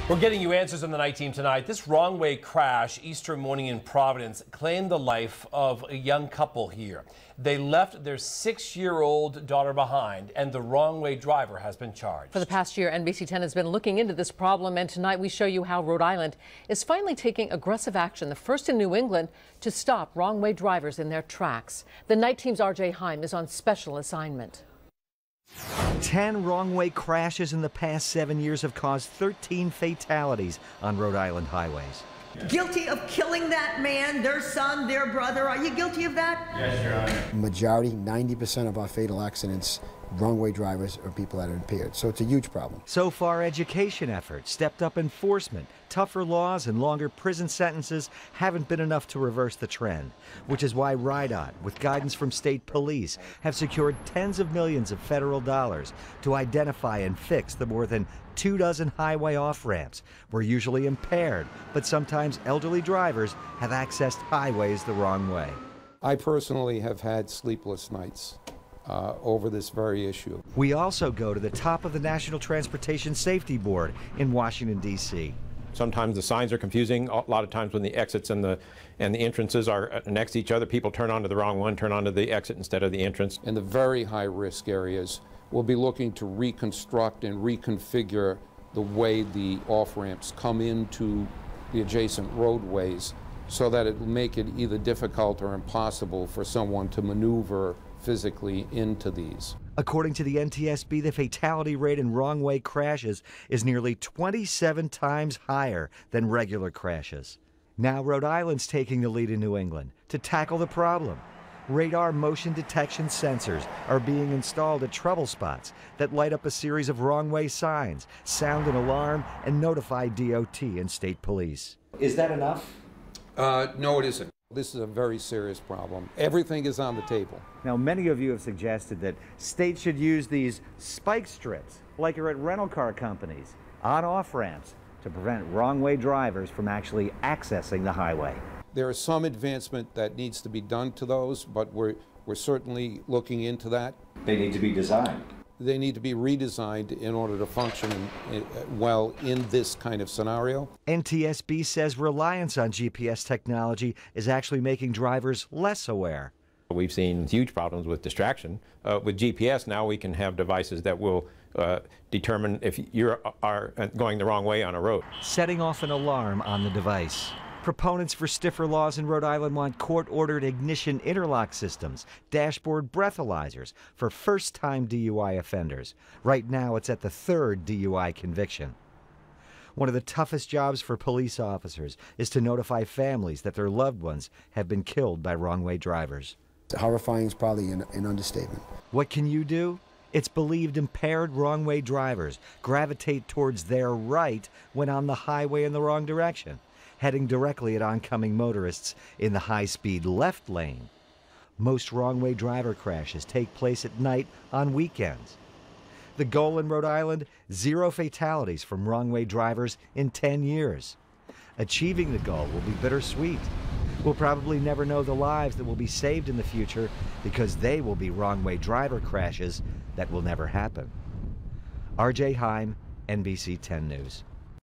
We're getting you answers on the night team tonight. This wrong-way crash Easter morning in Providence claimed the life of a young couple here. They left their 6-year-old daughter behind, and the wrong-way driver has been charged. For the past year, NBC 10 has been looking into this problem, and tonight we show you how Rhode Island is finally taking aggressive action, the first in New England, to stop wrong-way drivers in their tracks. The night team's RJ Heim is on special assignment. 10 wrong-way crashes in the past 7 years have caused 13 fatalities on Rhode Island highways. Guilty of killing that man, their son, their brother. Are you guilty of that? Yes, Your Honor. Majority, 90% of our fatal accidents, wrong-way drivers are people that are impaired. So it's a huge problem. So far, education efforts, stepped-up enforcement, tougher laws, and longer prison sentences haven't been enough to reverse the trend, which is why RIDOT, with guidance from state police, have secured tens of millions of federal dollars to identify and fix the more than 24 highway off-ramps where usually impaired, but sometimes elderly drivers have accessed highways the wrong way. I personally have had sleepless nights over this very issue. We also go to the top of the National Transportation Safety Board in Washington, D.C. Sometimes the signs are confusing. A lot of times when the exits and the entrances are next to each other, people turn onto the wrong one, turn onto the exit instead of the entrance. In the very high-risk areas, we'll be looking to reconstruct and reconfigure the way the off-ramps come into the adjacent roadways so that it will make it either difficult or impossible for someone to maneuver physically into these. According to the NTSB, the fatality rate in wrong-way crashes is nearly 27 times higher than regular crashes. Now Rhode Island's taking the lead in New England to tackle the problem. Radar motion detection sensors are being installed at trouble spots that light up a series of wrong-way signs, sound an alarm, and notify DOT and state police. Is that enough? No, it isn't. This is a very serious problem. Everything is on the table. Now, many of you have suggested that states should use these spike strips, like are at rental car companies, on off-ramps, to prevent wrong-way drivers from actually accessing the highway. There is some advancement that needs to be done to those, but we're certainly looking into that. They need to be designed. They need to be redesigned in order to function well in this kind of scenario. NTSB says reliance on GPS technology is actually making drivers less aware. We've seen huge problems with distraction. With GPS now we can have devices that will determine if you are going the wrong way on a road. Setting off an alarm on the device. Proponents for stiffer laws in Rhode Island want court-ordered ignition interlock systems, dashboard breathalyzers for first-time DUI offenders. Right now, it's at the 3rd DUI conviction. One of the toughest jobs for police officers is to notify families that their loved ones have been killed by wrong-way drivers. Horrifying is probably an understatement. What can you do? It's believed impaired wrong-way drivers gravitate towards their right when on the highway in the wrong direction, heading directly at oncoming motorists in the high-speed left lane. Most wrong-way driver crashes take place at night on weekends. The goal in Rhode Island, 0 fatalities from wrong-way drivers in 10 years. Achieving the goal will be bittersweet. We'll probably never know the lives that will be saved in the future because they will be wrong-way driver crashes that will never happen. RJ Heim, NBC 10 News.